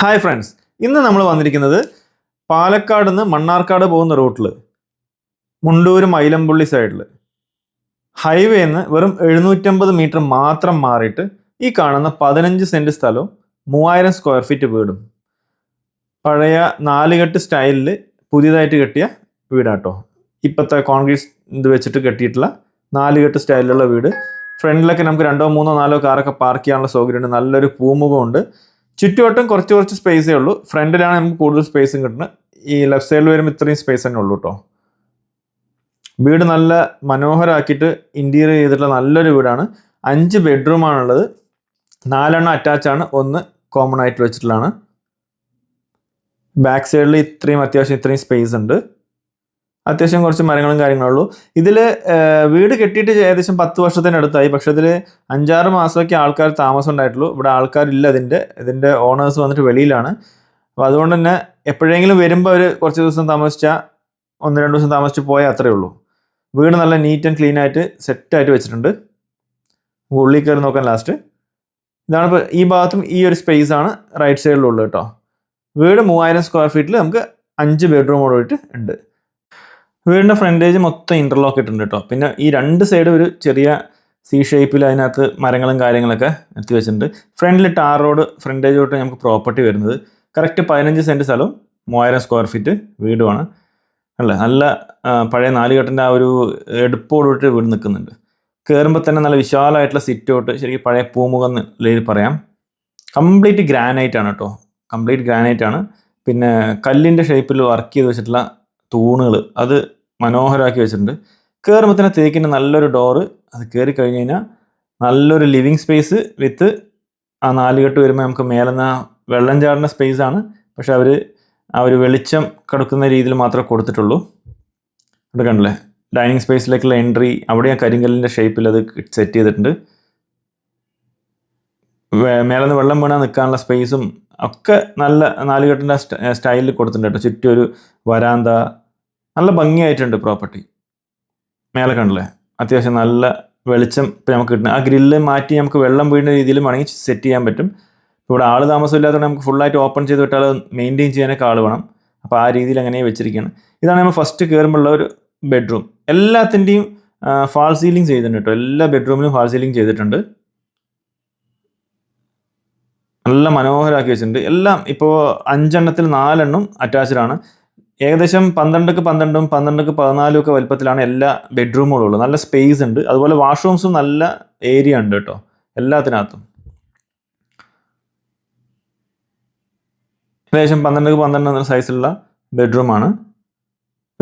Hi friends, ഇന്ന് നമ്മൾ വന്നിരിക്കുന്നത് പാലക്കാട് നിന്ന് മണ്ണാർക്കാട് പോകുന്ന റൂട്ടിൽ മുണ്ടൂര് മൈലമ്പുള്ളി സൈഡിൽ ഹൈവേന്ന് വെറും 750 മീറ്റർ മാത്രം മാറിയിട്ട് ഈ കാണുന്ന 15 സെൻറ്റ് സ്ഥലവും 3000 സ്ക്വയർ ഫീറ്റ് വീടും പഴയ നാലുകെട്ട് സ്റ്റൈലിൽ പുതിയതായിട്ട് കെട്ടിയ വീടാട്ടോ. ഇപ്പോഴത്തെ കോൺക്രീറ്റ് ഇത് വെച്ചിട്ട് കെട്ടിയിട്ടുള്ള നാലുകെട്ട് സ്റ്റൈലിലുള്ള വീട്. ഫ്രണ്ടിലൊക്കെ നമുക്ക് 2, 3, 4 കാറൊക്കെ പാർക്ക് ചെയ്യാനുള്ള സൗകര്യമുണ്ട്. നല്ലൊരു പൂമുഖമുണ്ട്. ചുറ്റുവട്ടം കുറച്ച് സ്പേസേ ഉള്ളൂ. ഫ്രണ്ടിലാണ് നമുക്ക് കൂടുതൽ സ്പേസും കിട്ടുന്നത്. ഈ ലെഫ്റ്റ് സൈഡിൽ വരുമ്പോൾ ഇത്രയും സ്പേസ് തന്നെ ഉള്ളൂ കേട്ടോ. വീട് നല്ല മനോഹരമാക്കിയിട്ട് ഇൻറ്റീരിയർ ചെയ്തിട്ടുള്ള നല്ലൊരു വീടാണ്. 5 ബെഡ്റൂമാണുള്ളത്. 4 അറ്റാച്ചാണ്, 1 കോമൺ ആയിട്ട് വെച്ചിട്ടുള്ളതാണ്. ബാക്ക് സൈഡിൽ അത്യാവശ്യം ഇത്രയും സ്പേസ് ഉണ്ട്. അത്യാവശ്യം കുറച്ച് മരങ്ങളും കാര്യങ്ങളുള്ളൂ. ഇതിൽ വീട് കെട്ടിയിട്ട് ഏകദേശം 10 വർഷത്തിനടുത്തായി. പക്ഷേ ഇതിൽ 5-6 മാസമൊക്കെ ആൾക്കാർ താമസം ഉണ്ടായിട്ടുള്ളൂ. ഇവിടെ ആൾക്കാരില്ല. ഇതിൻ്റെ ഓണേഴ്സ് വന്നിട്ട് വെളിയിലാണ്. അപ്പോൾ അതുകൊണ്ട് തന്നെ എപ്പോഴെങ്കിലും വരുമ്പോൾ അവർ കുറച്ച് ദിവസം താമസിച്ചാൽ 1-2 ദിവസം താമസിച്ച് പോയാൽ അത്രയേ ഉള്ളൂ. വീട് നല്ല നീറ്റ് ആൻഡ് ക്ലീൻ ആയിട്ട് സെറ്റായിട്ട് വെച്ചിട്ടുണ്ട്. ഉള്ളിൽ കയറി നോക്കാൻ ലാസ്റ്റ്. ഇതാണ് ഇപ്പോൾ ഈ ഭാഗത്തും ഈ ഒരു സ്പേസ് ആണ് റൈറ്റ് സൈഡിലുള്ളത് കേട്ടോ. വീട് 3000 സ്ക്വയർ ഫീറ്റിൽ നമുക്ക് 5 ബെഡ്റൂമോട് പോയിട്ട് ഉണ്ട്. വീടിൻ്റെ ഫ്രണ്ടേജ് മൊത്തം ഇൻ്റർലോക്ക് ഇട്ടിട്ടുണ്ട് കേട്ടോ. പിന്നെ ഈ 2 സൈഡും ഒരു ചെറിയ സി ഷേപ്പിൽ അതിനകത്ത് മരങ്ങളും കാര്യങ്ങളൊക്കെ എത്തി വെച്ചിട്ടുണ്ട്. ഫ്രണ്ടിൽ ടാർ റോഡ് ഫ്രണ്ടേജ് തൊട്ട് നമുക്ക് പ്രോപ്പർട്ടി വരുന്നത്. കറക്റ്റ് 15 സെൻറ്റ് സ്ഥലവും 3000 സ്ക്വയർ ഫീറ്റ് വീടുമാണ്. അല്ലേ, നല്ല പഴയ നാലുകെട്ടിൻ്റെ ആ ഒരു എടുപ്പോടുകൂടി വീട് നിൽക്കുന്നുണ്ട്. കയറുമ്പോൾ തന്നെ നല്ല വിശാലമായിട്ടുള്ള സിറ്റ് ഔട്ട്, ശരിക്കും പഴയ പൂമുഖം എന്ന് പറയാം. കംപ്ലീറ്റ് ഗ്രാനൈറ്റ് ആണ് കേട്ടോ. കംപ്ലീറ്റ് ഗ്രാനൈറ്റ് ആണ്. പിന്നെ കല്ലിൻ്റെ ഷേപ്പിൽ വർക്ക് ചെയ്ത് വെച്ചിട്ടുള്ള തൂണുകൾ അത് മനോഹരമാക്കി വെച്ചിട്ടുണ്ട്. കയറുമ്പോൾ തന്നെ തേക്കിൻ്റെ നല്ലൊരു ഡോറ്. അത് കയറി കഴിഞ്ഞ് കഴിഞ്ഞാൽ നല്ലൊരു ലിവിങ് സ്പേസ് വിത്ത് ആ നാലുകെട്ട് വരുമ്പോൾ നമുക്ക് മേലെന്ന വെള്ളം ചാടുന്ന സ്പേസാണ്. പക്ഷെ അവർ ആ ഒരു വെളിച്ചം കടക്കുന്ന രീതിയിൽ മാത്രമേ കൊടുത്തിട്ടുള്ളൂ. അത് കണ്ടില്ലേ, ഡൈനിങ് സ്പേസിലേക്കുള്ള എൻട്രി അവിടെ ആ കരിങ്കല്ലിൻ്റെ ഷേപ്പിൽ അത് സെറ്റ് ചെയ്തിട്ടുണ്ട്. മേലെന്ന് വെള്ളം വീണാൽ നിൽക്കാനുള്ള സ്പേസും ഒക്കെ നല്ല നാലുകെട്ടിൻ്റെ സ്റ്റൈലിൽ കൊടുത്തിട്ടുണ്ട് കേട്ടോ. ചുറ്റും ഒരു വരാന്ത, നല്ല ഭംഗിയായിട്ടുണ്ട് പ്രോപ്പർട്ടി. മേലെ കണ്ടില്ലേ, അത്യാവശ്യം നല്ല വെളിച്ചം ഇപ്പം നമുക്ക് കിട്ടുന്നത്. ആ ഗ്രില്ല് മാറ്റി നമുക്ക് വെള്ളം വീഴുന്ന രീതിയിൽ വേണമെങ്കിൽ സെറ്റ് ചെയ്യാൻ പറ്റും. ഇവിടെ ആൾ താമസം ഇല്ലാത്തതുകൊണ്ട് നമുക്ക് ഫുള്ളായിട്ട് ഓപ്പൺ ചെയ്ത് വിട്ടാൽ മെയിൻറ്റെയിൻ ചെയ്യാനൊക്കെ ആൾ വേണം. അപ്പോൾ ആ രീതിയിൽ അങ്ങനെ വെച്ചിരിക്കുകയാണ്. ഇതാണ് നമ്മൾ ഫസ്റ്റ് കയറുമ്പോഴുള്ള ഒരു ബെഡ്റൂം. എല്ലാത്തിൻ്റെയും ഫാൾ സീലിംഗ് ചെയ്തിട്ടുണ്ട് കേട്ടോ. എല്ലാ ബെഡ്റൂമിലും ഫാൾ സീലിംഗ് ചെയ്തിട്ടുണ്ട്. നല്ല മനോഹരമാക്കി വെച്ചിട്ടുണ്ട്. എല്ലാം ഇപ്പോൾ 5 എണ്ണത്തിൽ 4 എണ്ണം അറ്റാച്ച്ഡാണ്. ഏകദേശം 12-ക്ക് 12ഉം 12-ക്ക് 14ഉം ഒക്കെ വലുപ്പത്തിലാണ് എല്ലാ ബെഡ്റൂമുകളും ഉള്ളത്. നല്ല സ്പേസ് ഉണ്ട്. അതുപോലെ വാഷ്റൂംസും നല്ല ഏരിയ ഉണ്ട് കേട്ടോ എല്ലാത്തിനകത്തും. ഏകദേശം 12-ക്ക് 12 എന്ന സൈസിലുള്ള ബെഡ്റൂമാണ്.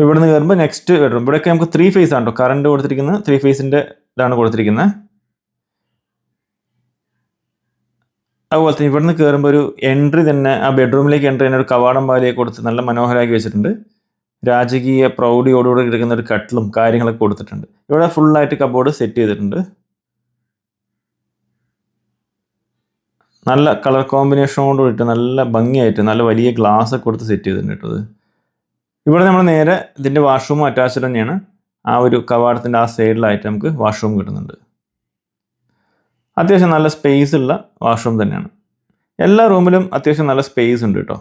ഇവിടുന്ന് കയറുമ്പോൾ നെക്സ്റ്റ് ബെഡ്റൂം. ഇവിടെയൊക്കെ നമുക്ക് 3 ഫേസ് ആണ് കേട്ടോ. കറണ്ട് കൊടുത്തിരിക്കുന്നത് 3 ഫേസിൻ്റെ ഇതാണ് കൊടുത്തിരിക്കുന്നത്. അതുപോലെ തന്നെ ഇവിടുന്ന് കയറുമ്പോൾ ഒരു എൻട്രി തന്നെ, ആ ബെഡ്റൂമിലേക്ക് എൻട്രി തന്നെ ഒരു കവാടം പാലിയൊക്കെ കൊടുത്ത് നല്ല മനോഹരമാക്കി വെച്ചിട്ടുണ്ട്. രാജകീയ പ്രൗഢിയോടുകൂടി കിടക്കുന്ന ഒരു കട്ടിലും കാര്യങ്ങളൊക്കെ കൊടുത്തിട്ടുണ്ട്. ഇവിടെ ഫുള്ളായിട്ട് കബോർഡ് സെറ്റ് ചെയ്തിട്ടുണ്ട്. നല്ല കളർ കോമ്പിനേഷനോട് കൂടിയിട്ട് നല്ല ഭംഗിയായിട്ട് നല്ല വലിയ ഗ്ലാസ് ഒക്കെ കൊടുത്ത് സെറ്റ് ചെയ്തിട്ടുണ്ട് കേട്ടോ. ഇവിടെ നമ്മൾ നേരെ ഇതിൻ്റെ വാഷ്റൂമും അറ്റാച്ച്ഡ് തന്നെയാണ്. ആ ഒരു കവാടത്തിൻ്റെ ആ സൈഡിലായിട്ട് നമുക്ക് വാഷ്റൂം കിട്ടുന്നുണ്ട്. അത്യാവശ്യം നല്ല സ്പേസ് ഉള്ള വാഷ്റൂം തന്നെയാണ്. എല്ലാ റൂമിലും അത്യാവശ്യം നല്ല സ്പേസ് ഉണ്ട് കേട്ടോ.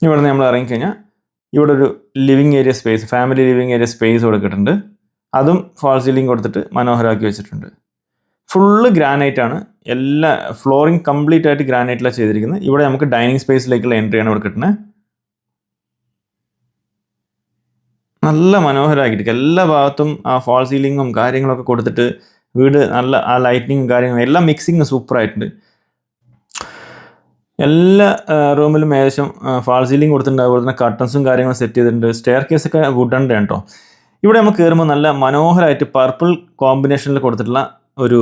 ഇവിടെ നമ്മൾ ഇറങ്ങിക്കഴിഞ്ഞാൽ ഇവിടെ ഒരു living area space, family living area space കൊടുത്തിട്ടുണ്ട്. അതും ഫാൾ സീലിംഗ് കൊടുത്തിട്ട് മനോഹരമാക്കി വെച്ചിട്ടുണ്ട്. ഫുള്ള് ഗ്രാനൈറ്റ് ആണ്. എല്ലാ ഫ്ലോറിങ് കംപ്ലീറ്റ് ആയിട്ട് ഗ്രാനൈറ്റിലാണ് ചെയ്തിരിക്കുന്നത്. ഇവിടെ നമുക്ക് ഡൈനിങ് സ്പേസിലേക്കുള്ള എൻട്രിയാണ് ഇവിടെ കിട്ടുന്നത്. നല്ല മനോഹരമാക്കിയിട്ട് എല്ലാ ഭാഗത്തും ആ ഫാൾ സീലിങ്ങും കാര്യങ്ങളൊക്കെ കൊടുത്തിട്ട് വീട് നല്ല ആ ലൈറ്റിങ്ങും കാര്യങ്ങളും എല്ലാം മിക്സിങ് സൂപ്പറായിട്ടുണ്ട്. എല്ലാ റൂമിലും ഏകദേശം ഫാൾ സീലിംഗ് കൊടുത്തിട്ടുണ്ട്. അതുപോലെ തന്നെ കർട്ടൻസും കാര്യങ്ങളും സെറ്റ് ചെയ്തിട്ടുണ്ട്. സ്റ്റെയർ കേസൊക്കെ വുഡൻ്റെ കേട്ടോ. ഇവിടെ നമുക്ക് കയറുമ്പോൾ നല്ല മനോഹരമായിട്ട് പർപ്പിൾ കോമ്പിനേഷനിൽ കൊടുത്തിട്ടുള്ള ഒരു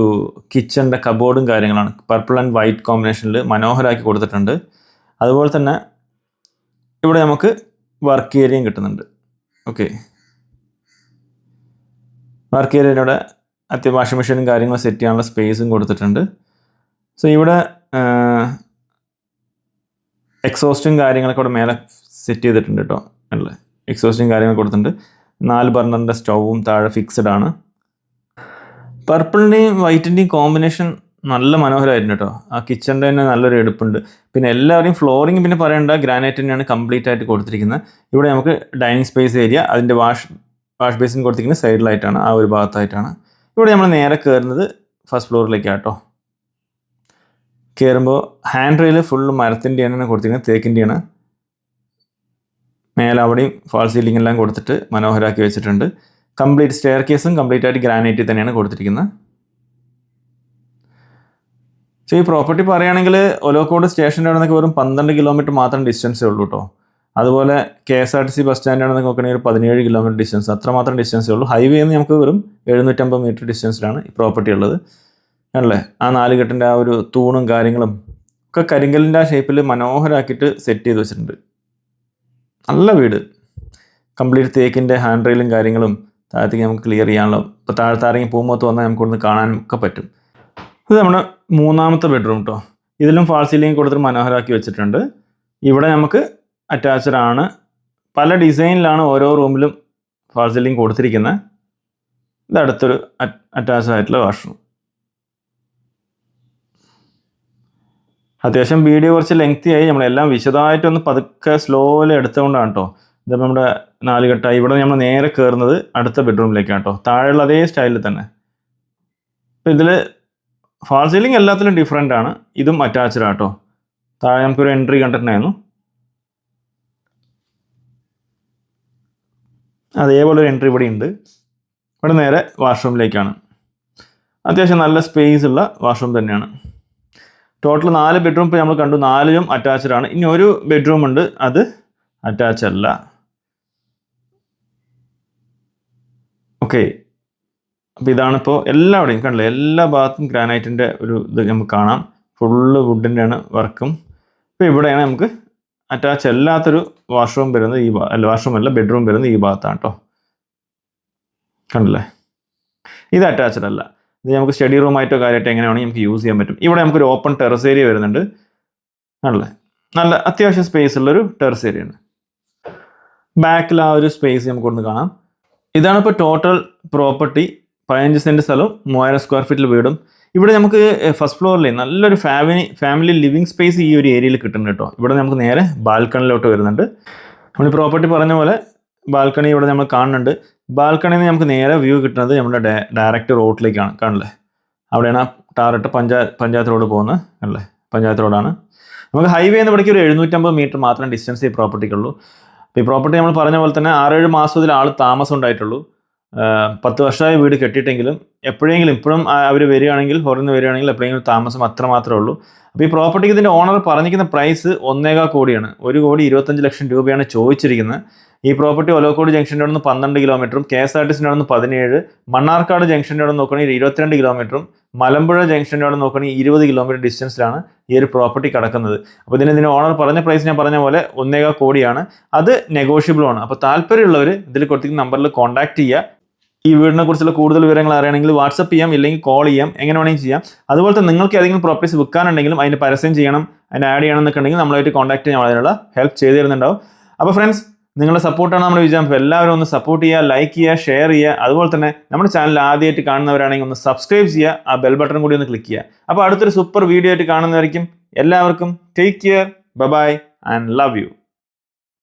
കിച്ചൻ്റെ കബോർഡും കാര്യങ്ങളാണ്. പർപ്പിൾ ആൻഡ് വൈറ്റ് കോമ്പിനേഷനിൽ മനോഹരമാക്കി കൊടുത്തിട്ടുണ്ട്. അതുപോലെ തന്നെ ഇവിടെ നമുക്ക് വർക്ക് ഏരിയയും കിട്ടുന്നുണ്ട്. ഓക്കെ, വർക്ക് ഏരിയയിലൂടെ വാഷിംഗ് മെഷീനും കാര്യങ്ങളും സെറ്റ് ചെയ്യാനുള്ള സ്പേസും കൊടുത്തിട്ടുണ്ട്. സോ ഇവിടെ എക്സോസ്റ്റും കാര്യങ്ങളൊക്കെ ഇവിടെ മേലെ സെറ്റ് ചെയ്തിട്ടുണ്ട് കേട്ടോ. അല്ലേ, എക്സോസ്റ്റും കാര്യങ്ങൾ കൊടുത്തിട്ടുണ്ട്. 4 ബർണറിൻ്റെ സ്റ്റൗവും താഴെ ഫിക്സഡ് ആണ്. പർപ്പിളിൻ്റെയും വൈറ്റിൻ്റെയും കോമ്പിനേഷൻ നല്ല മനോഹരമായിരുന്നു കേട്ടോ. ആ കിച്ചണിൻ്റെ തന്നെ നല്ലൊരു എടുപ്പുണ്ട്. പിന്നെ എല്ലാവരെയും ഫ്ലോറിങ് പിന്നെ പറയേണ്ട ഗ്രാനൈറ്റ് തന്നെയാണ് കംപ്ലീറ്റ് ആയിട്ട് കൊടുത്തിരിക്കുന്നത്. ഇവിടെ നമുക്ക് ഡൈനിങ് സ്പേസ് ഏരിയ, അതിൻ്റെ വാഷ് ബേസിൻ കൊടുത്തിരിക്കുന്നത് സൈഡിലായിട്ടാണ്, ആ ഒരു ഭാഗത്തായിട്ടാണ്. ഇവിടെ നമ്മൾ നേരെ കയറുന്നത് ഫസ്റ്റ് ഫ്ലോറിലേക്കാണ് കേട്ടോ. കയറുമ്പോൾ ഹാൻഡ് റെയിൽ ഫുള്ള് മരത്തിൻ്റെയാണ് കൊടുത്തിരിക്കുന്നത്, തേക്കിൻ്റെയാണ്. മേലെ അവിടെയും ഫാൾ സീലിംഗ് എല്ലാം കൊടുത്തിട്ട് മനോഹരമാക്കി വെച്ചിട്ടുണ്ട്. കംപ്ലീറ്റ് സ്റ്റെയർ കേസും കംപ്ലീറ്റ് ആയിട്ട് ഗ്രാനൈറ്റിൽ തന്നെയാണ് കൊടുത്തിരിക്കുന്നത്. ഈ പ്രോപ്പർട്ടി പറയുകയാണെങ്കിൽ ഒലോക്കോട് സ്റ്റേഷൻ്റെ അവിടെ നിന്നൊക്കെ വെറും 12 കിലോമീറ്റർ മാത്രം ഡിസ്റ്റൻസേ ഉള്ളൂ കേട്ടോ. അതുപോലെ KSRTC ബസ് സ്റ്റാൻഡാണെന്ന് നോക്കുകയാണെങ്കിൽ 17 കിലോമീറ്റർ ഡിസ്റ്റൻസ്, അത്രമാത്രം ഡിസ്റ്റൻസേ ഉള്ളൂ. ഹൈവേ നിന്ന് നമുക്ക് വെറും 750 മീറ്റർ ഡിസ്റ്റൻസിലാണ് ഈ പ്രോപ്പർട്ടി ഉള്ളത് അല്ലേ. ആ 4 കെട്ടിൻ്റെ ആ ഒരു തൂണും കാര്യങ്ങളും ഒക്കെ കരിങ്കലിൻ്റെ ആ ഷേപ്പിൽ മനോഹരമാക്കിയിട്ട് സെറ്റ് ചെയ്ത് വെച്ചിട്ടുണ്ട്. നല്ല വീട്, കംപ്ലീറ്റ് തേക്കിൻ്റെ ഹാൻഡ് റെയിലും കാര്യങ്ങളും താഴത്തേക്ക് നമുക്ക് ക്ലിയർ ചെയ്യാനുള്ള. ഇപ്പോൾ താഴത്താരെങ്കിലും പൂമോത്ത് വന്നാൽ നമുക്കൊന്ന് കാണാനും ഒക്കെ പറ്റും. ഇത് നമ്മുടെ 3ാമത്തെ ബെഡ്റൂം കേട്ടോ. ഇതിലും ഫാൾ സീലിംഗ് കൊടുത്തിട്ട് മനോഹരമാക്കി വെച്ചിട്ടുണ്ട്. ഇവിടെ നമുക്ക് അറ്റാച്ച്ഡ് ആണ്. പല ഡിസൈനിലാണ് ഓരോ റൂമിലും ഫാൾ സീലിംഗ് കൊടുത്തിരിക്കുന്നത്. ഇത് അടുത്തൊരു അറ്റാച്ച്ഡ് ആയിട്ടുള്ള വാഷ്റൂം. അത്യാവശ്യം വീഡിയോ കുറച്ച് ലെങ്തി ആയി, നമ്മളെല്ലാം വിശദമായിട്ടൊന്ന് പതുക്കെ സ്ലോലി എടുത്തുകൊണ്ടാണ് കേട്ടോ. ഇത് നമ്മുടെ 4 കെട്ടായി. ഇവിടെ നമ്മൾ നേരെ കയറുന്നത് അടുത്ത ബെഡ്റൂമിലേക്കാണ് കേട്ടോ. താഴെയുള്ള അതേ സ്റ്റൈലിൽ തന്നെ. അപ്പോൾ ഇതിൽ ഫാൾ സീലിംഗ് എല്ലാത്തിലും ഡിഫറെൻ്റ് ആണ്. ഇതും അറ്റാച്ച്ഡ് ആട്ടോ. താഴെ നമുക്കൊരു എൻട്രി കണ്ടിട്ടുണ്ടായിരുന്നു, അതേപോലെ ഒരു എൻട്രി ഇവിടെ ഉണ്ട്. ഇവിടെ നേരെ വാഷ്റൂമിലേക്കാണ്. അത്യാവശ്യം നല്ല സ്പേസ് ഉള്ള വാഷ്റൂം തന്നെയാണ്. ടോട്ടൽ 4 ബെഡ്റൂം ഇപ്പോൾ നമ്മൾ കണ്ടു, 4ലും അറ്റാച്ച്ഡ് ആണ്. ഇനി ഒരു ബെഡ്റൂം ഉണ്ട്, അത് അറ്റാച്ച് അല്ല. ഓക്കെ, അപ്പോൾ ഇതാണിപ്പോൾ എല്ലാവിടെയും കണ്ടില്ലേ, എല്ലാ ഭാഗത്തും ഗ്രാനൈറ്റിൻ്റെ ഒരു ഇത് നമുക്ക് കാണാം. ഫുള്ള് വുഡിൻ്റെയാണ് വർക്കും. ഇപ്പോൾ ഇവിടെയാണ് നമുക്ക് അറ്റാച്ച് അല്ലാത്തൊരു വാഷ്റൂം വരുന്നത്. വാഷ്റൂം അല്ല, ബെഡ്റൂം വരുന്നത് ഈ ഭാഗത്താണ് കേട്ടോ. കണ്ടില്ലേ, ഇത് അറ്റാച്ച്ഡ് അല്ല. ഇത് നമുക്ക് സ്റ്റഡി റൂമായിട്ടോ കാര്യമായിട്ട് എങ്ങനെ വേണമെങ്കിൽ നമുക്ക് യൂസ് ചെയ്യാൻ പറ്റും. ഇവിടെ നമുക്കൊരു ഓപ്പൺ ടെറസ് ഏരിയ വരുന്നുണ്ട്. ആണല്ലേ, നല്ല അത്യാവശ്യം സ്പേസ് ഉള്ളൊരു ടെറസ് ഏരിയ ആണ്. ബാക്കിൽ ആ ഒരു സ്പേസ് നമുക്കൊന്ന് കാണാം. ഇതാണ് ഇപ്പോൾ ടോട്ടൽ പ്രോപ്പർട്ടി. 15 സെൻറ്റ് സ്ഥലവും 3000 സ്ക്വയർ ഫീറ്റിൽ വീടും. ഇവിടെ നമുക്ക് ഫസ്റ്റ് ഫ്ലോറിൽ നല്ലൊരു ഫാമിലി ലിവിങ് സ്പേസ് ഈ ഒരു ഏരിയയിൽ കിട്ടുന്നുണ്ട് കേട്ടോ. ഇവിടെ നമുക്ക് നേരെ ബാൽക്കണിലോട്ട് വരുന്നുണ്ട്. നമ്മൾ പ്രോപ്പർട്ടി പറഞ്ഞ പോലെ ബാൽക്കണി ഇവിടെ നമ്മൾ കാണുന്നുണ്ട്. ബാൽക്കണിയിൽ നിന്ന് നമുക്ക് നേരെ വ്യൂ കിട്ടുന്നത് നമ്മുടെ ഡയറക്റ്റ് റോഡിലേക്കാണ്. കാണില്ലേ, അവിടെയാണ് ആ ടാറിട്ട് പഞ്ചായത്ത് റോഡ് പോകുന്നത്. അല്ലേ, പഞ്ചായത്ത് റോഡാണ്. നമുക്ക് ഹൈവേ എന്ന് ഇവിടേക്ക് ഒരു 750 മീറ്റർ മാത്രം ഡിസ്റ്റൻസ് ഈ പ്രോപ്പർട്ടിക്കുള്ളൂ. അപ്പോൾ ഈ പ്രോപ്പർട്ടി നമ്മൾ പറഞ്ഞ പോലെ തന്നെ 6-7 മാസത്തിൽ ആൾ താമസം ഉണ്ടായിട്ടുള്ളൂ. 10 വർഷമായി വീട് കെട്ടിയിട്ടെങ്കിലും എപ്പോഴെങ്കിലും ഇപ്പോഴും അവർ വരികയാണെങ്കിൽ, പുറത്ത് വരികയാണെങ്കിൽ എപ്പോഴെങ്കിലും താമസം അത്രമാത്രമേ ഉള്ളൂ. അപ്പോൾ ഈ പ്രോപ്പർട്ടിക്ക് ഇതിൻ്റെ ഓണർ പറഞ്ഞിരിക്കുന്ന പ്രൈസ് 1.25 കോടിയാണ്. 1,25 ലക്ഷം രൂപയാണ് ചോദിച്ചിരിക്കുന്നത്. ഈ പ്രോപ്പർട്ടി ഒലോക്കോട് ജംഗ്ഷൻ്റെ അവിടെ നിന്ന് 12 കിലോമീറ്ററും KSRTCൻ്റെ അവിടെ നിന്ന് 17, മണ്ണാർക്കാട് ജംഗ്ഷൻ്റെ അവിടെ നോക്കുകയാണെങ്കിൽ 22 കിലോമീറ്ററും, മലമ്പുഴ ജംഗ്ഷൻ്റെ അവിടെ നോക്കുകയാണെങ്കിൽ 20 കിലോമീറ്റർ ഡിസ്റ്റൻസിലാണ് ഈ ഒരു പ്രോപ്പർട്ടി കിടക്കുന്നത്. അപ്പോൾ ഇതിൻ്റെ ഓണർ പറഞ്ഞ പ്രൈസ് ഞാൻ പറഞ്ഞ പോലെ 1.25 കോടിയാണ്. അത് നെഗോഷ്യബിൾ ആണ്. അപ്പോൾ താല്പര്യമുള്ളവർ ഇതിൽ കൊടുത്തിരിക്കുന്ന നമ്പറിൽ കോൺടാക്ട് ചെയ്യുക. ഈ വീടിനെ കുറിച്ചുള്ള കൂടുതൽ വിവരങ്ങൾ അറിയണമെങ്കിൽ വാട്സപ്പ് ചെയ്യാം, ഇല്ലെങ്കിൽ കോൾ ചെയ്യാം, എങ്ങനെ വേണമെങ്കിൽ ചെയ്യാം. അതുപോലെ തന്നെ നിങ്ങൾക്ക് ഏതെങ്കിലും പ്രോപ്പർട്ടീസ് വിൽക്കാനുണ്ടെങ്കിലും അതിന് പരസ്യം ചെയ്യണം, അതിന് ആഡ് ചെയ്യണം എന്നൊക്കെ ഉണ്ടെങ്കിൽ നമ്മളായിട്ട് കോൺടാക്ട് ചെയ്യാൻ അതിനുള്ള ഹെൽപ്പ് ചെയ്ത് തരുന്നുണ്ടാവും. അപ്പോൾ ഫ്രണ്ട്സ്, നിങ്ങളുടെ സപ്പോർട്ടാണ് നമ്മുടെ വിജയം. അപ്പോൾ എല്ലാവരും ഒന്ന് സപ്പോർട്ട് ചെയ്യുക, ലൈക്ക് ചെയ്യുക, ഷെയർ ചെയ്യുക. അതുപോലെ തന്നെ നമ്മുടെ ചാനൽ ആദ്യമായിട്ട് കാണുന്നവരാണെങ്കിൽ ഒന്ന് സബ്സ്ക്രൈബ് ചെയ്യുക, ആ ബെൽ ബട്ടൺ കൂടി ഒന്ന് ക്ലിക്ക് ചെയ്യുക. അപ്പോൾ അടുത്തൊരു സൂപ്പർ വീഡിയോ ആയിട്ട് കാണുന്നവരായിരിക്കും. എല്ലാവർക്കും take care, bye bye and love you.